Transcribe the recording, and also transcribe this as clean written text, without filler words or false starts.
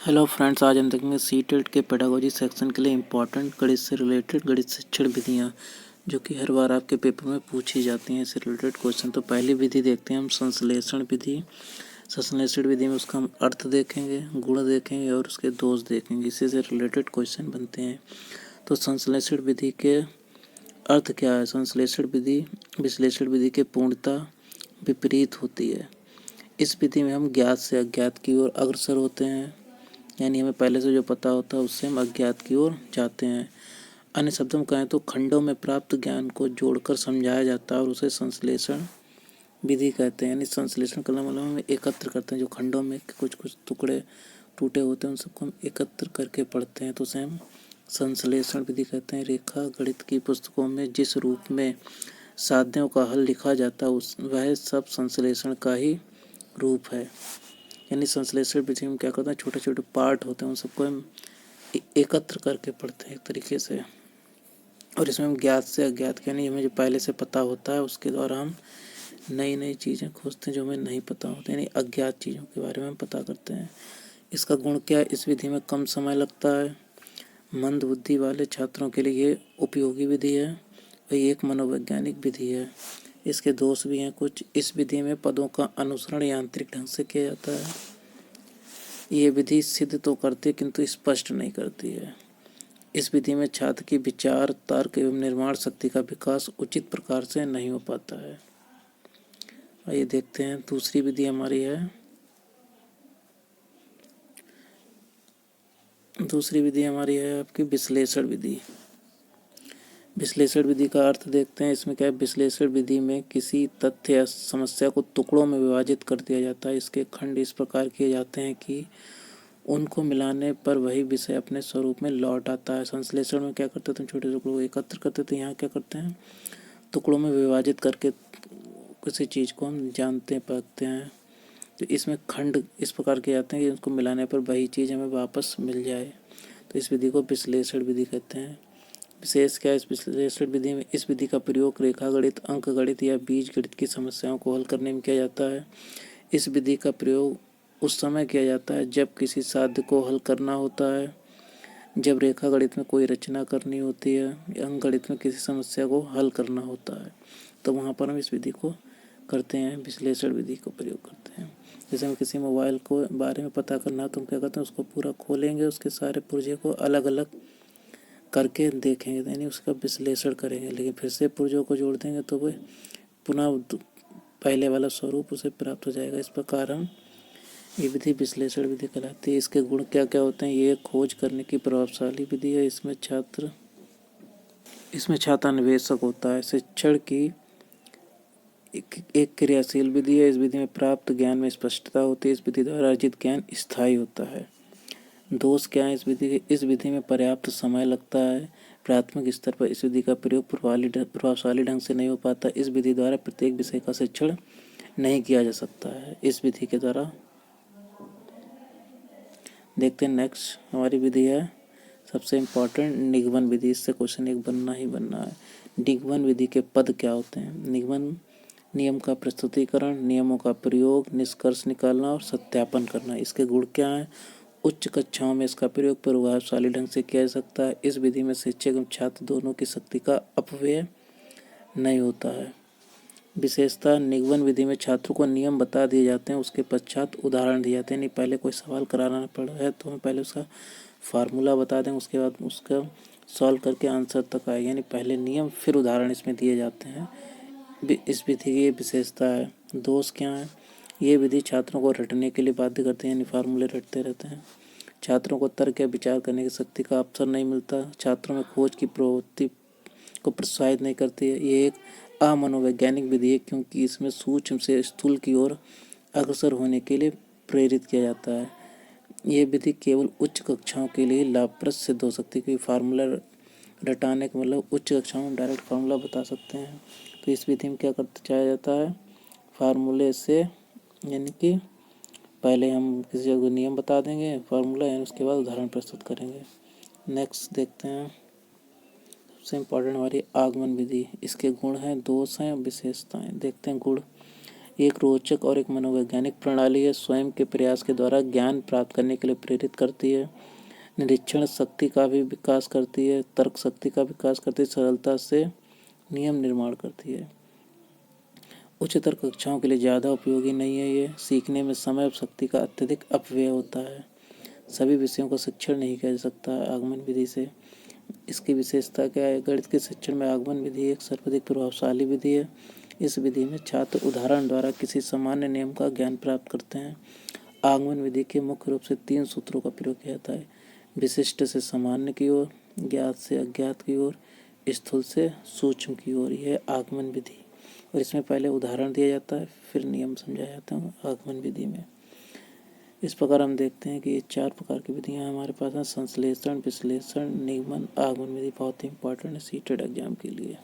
Hello friends, आज हम देखेंगे सीटेट के पेडागोजी सेक्शन के लिए इम्पोर्टेंट गणित से रिलेटेड गणित शिक्षण विधियाँ जो कि हर बार आपके पेपर में पूछी जाती हैं। इससे रिलेटेड क्वेश्चन तो पहली विधि देखते हैं हम, संश्लेषण विधि। संश्लेषण विधि में उसका हम अर्थ देखेंगे, गुण देखेंगे और उसके दोष देखेंगे। इसी से रिलेटेड क्वेश्चन बनते हैं। तो संश्लेषण विधि के अर्थ क्या है? संश्लेषण विधि विश्लेषण विधि के पूर्णतः विपरीत होती है। इस विधि में हम ज्ञात से अज्ञात की ओर अग्रसर होते हैं, यानी हमें पहले से जो पता होता है उससे हम अज्ञात की ओर जाते हैं। अन्य शब्दों में कहें तो खंडों में प्राप्त ज्ञान को जोड़कर समझाया जाता है और उसे संश्लेषण विधि कहते हैं। यानी संश्लेषण का मतलब हम एकत्र करते हैं, जो खंडों में कुछ कुछ टुकड़े टूटे होते हैं उन सबको हम एकत्र करके पढ़ते हैं तो उसे हम संश्लेषण विधि कहते हैं। रेखा गणित की पुस्तकों में जिस रूप में साध्यों का हल लिखा जाता है वह सब संश्लेषण का ही रूप है। यानी संश्लेषण विधि में क्या करते हैं, छोटे छोटे पार्ट होते हैं उन सबको हम एकत्र करके पढ़ते हैं एक तरीके से। और इसमें हम ज्ञात से अज्ञात के, यानी हमें जो पहले से पता होता है उसके द्वारा हम नई नई चीज़ें खोजते हैं जो हमें नहीं पता होती, यानी अज्ञात चीज़ों के बारे में हम पता करते हैं। इसका गुण क्या है? इस विधि में कम समय लगता है, मंद बुद्धि वाले छात्रों के लिए ये उपयोगी विधि है, वही एक मनोवैज्ञानिक विधि है। इसके दोष भी हैं कुछ। इस विधि में पदों का अनुसरण यांत्रिक ढंग से किया जाता है। ये विधि सिद्ध तो करती किंतु स्पष्ट नहीं करती है। इस विधि में छात्र की विचार, तर्क एवं निर्माण शक्ति का विकास उचित प्रकार से नहीं हो पाता है। आइए देखते हैं दूसरी विधि हमारी है। दूसरी विधि हमारी है आपकी विश्लेषण विधि। विश्लेषण विधि का अर्थ देखते हैं। इसमें क्या है, विश्लेषण विधि में किसी तथ्य या समस्या को टुकड़ों में विभाजित कर दिया जाता है। इसके खंड इस प्रकार किए जाते हैं कि उनको मिलाने पर वही विषय अपने स्वरूप में लौट आता है। संश्लेषण में क्या करते थे, छोटे टुकड़ों को एकत्र करते थे। यहाँ क्या करते हैं, टुकड़ों में विभाजित करके किसी चीज़ को हम जानते पाते हैं। तो इसमें खंड इस प्रकार के जाते हैं कि उनको मिलाने पर वही चीज़ हमें वापस मिल जाए। तो इस विधि को विश्लेषण विधि कहते हैं। विशेष क्या है इस विश्लेषण विधि में? इस विधि का प्रयोग रेखा गणित, अंक गणित या बीज गणित की समस्याओं को हल करने में किया जाता है। इस विधि का प्रयोग उस समय किया जाता है जब किसी साध्य को हल करना होता है, जब रेखा गणित में कोई रचना करनी होती है या अंक गणित में किसी समस्या को हल करना होता है, तो वहाँ पर हम इस विधि को करते हैं, विश्लेषण विधि को प्रयोग करते हैं। जैसे हम किसी मोबाइल को बारे में पता करना तो हम क्या करते हैं, उसको पूरा खोलेंगे, उसके सारे पुर्जे को अलग अलग करके देखेंगे, यानी उसका विश्लेषण करेंगे, लेकिन फिर से पुर्जों को जोड़ देंगे तो वह पुनः पहले वाला स्वरूप उसे प्राप्त हो जाएगा। इस प्रकार हम ये विधि विश्लेषण विधि कहलाती है। इसके गुण क्या क्या होते हैं? ये खोज करने की प्रभावशाली विधि है। इसमें छात्र अन्वेषक होता है। शिक्षण की एक क्रियाशील विधि है। इस विधि में प्राप्त ज्ञान में स्पष्टता होती है। इस विधि द्वारा अर्जित ज्ञान स्थायी होता है। दोष क्या है इस विधि के? इस विधि में पर्याप्त समय लगता है। प्राथमिक स्तर पर इस विधि का प्रयोग प्रभावशाली ढंग से नहीं हो पाता। इस विधि द्वारा प्रत्येक विषय का शिक्षण नहीं किया जा सकता है। इस विधि के द्वारा देखते हैं नेक्स्ट हमारी विधि है सबसे इम्पोर्टेंट निगमन विधि। इससे क्वेश्चन एक बनना ही बनना है। निगमन विधि के पद क्या होते हैं? निगमन नियम का प्रस्तुतिकरण, नियमों का प्रयोग, निष्कर्ष निकालना और सत्यापन करना। इसके गुण क्या हैं? उच्च कक्षाओं में इसका प्रयोग प्रभावशाली ढंग से किया जा सकता है। इस विधि में शिक्षक एवं छात्र दोनों की शक्ति का अपव्यय नहीं होता है। विशेषता, निगमन विधि में छात्रों को नियम बता दिए जाते हैं, उसके पश्चात उदाहरण दिए जाते हैं। नहीं पहले कोई सवाल कराना पड़ा है तो हम पहले उसका फार्मूला बता दें, उसके बाद उसका सॉल्व करके आंसर तक आए, यानी पहले नियम फिर उदाहरण इसमें दिए जाते हैं। इस विधि की विशेषता है। दोष क्या है? ये विधि छात्रों को रटने के लिए बाध्य करते हैं, यानी फार्मूले रटते रहते हैं। छात्रों को तर्क या विचार करने की शक्ति का अवसर नहीं मिलता। छात्रों में खोज की प्रवृत्ति को प्रोत्साहित नहीं करती है। ये एक अमनोवैज्ञानिक विधि है क्योंकि इसमें सूक्ष्म से स्थूल की ओर अग्रसर होने के लिए प्रेरित किया जाता है। ये विधि केवल उच्च कक्षाओं के लिए लाभप्रद सिद्ध हो सकती है, क्योंकि फार्मूला रटाने का मतलब उच्च कक्षाओं में डायरेक्ट फार्मूला बता सकते हैं। तो इस विधि में क्या करते चाहा जाता है, फार्मूले से, यानी कि पहले हम किसी जगह नियम बता देंगे फार्मूला, यानी उसके बाद उदाहरण प्रस्तुत करेंगे। नेक्स्ट देखते हैं सबसे इम्पोर्टेंट हमारी आगमन विधि। इसके गुण हैं, दोष हैं, विशेषताएं। देखते हैं गुण। एक रोचक और एक मनोवैज्ञानिक प्रणाली है। स्वयं के प्रयास के द्वारा ज्ञान प्राप्त करने के लिए प्रेरित करती है। निरीक्षण शक्ति का भी विकास करती है, तर्क शक्ति का विकास करती है, सरलता से नियम निर्माण करती है। उच्चतर कक्षाओं के लिए ज़्यादा उपयोगी नहीं है। ये सीखने में समय और शक्ति का अत्यधिक अपव्यय होता है। सभी विषयों का शिक्षण नहीं किया जा सकता है आगमन विधि से। इसकी विशेषता क्या है? गणित के शिक्षण में आगमन विधि एक सर्वाधिक प्रभावशाली विधि है। इस विधि में छात्र उदाहरण द्वारा किसी सामान्य नियम का ज्ञान प्राप्त करते हैं। आगमन विधि के मुख्य रूप से 3 सूत्रों का प्रयोग किया जाता है: विशिष्ट से सामान्य की ओर, ज्ञात से अज्ञात की ओर, स्थूल से सूक्ष्म की ओर। यह आगमन विधि, और इसमें पहले उदाहरण दिया जाता है, फिर नियम समझाया जाता है आगमन विधि में। इस प्रकार हम देखते हैं कि ये 4 प्रकार की विधियां हमारे पास हैं: संश्लेषण, विश्लेषण, निगमन, आगमन विधि। बहुत ही इंपॉर्टेंट है सीटेट एग्जाम के लिए।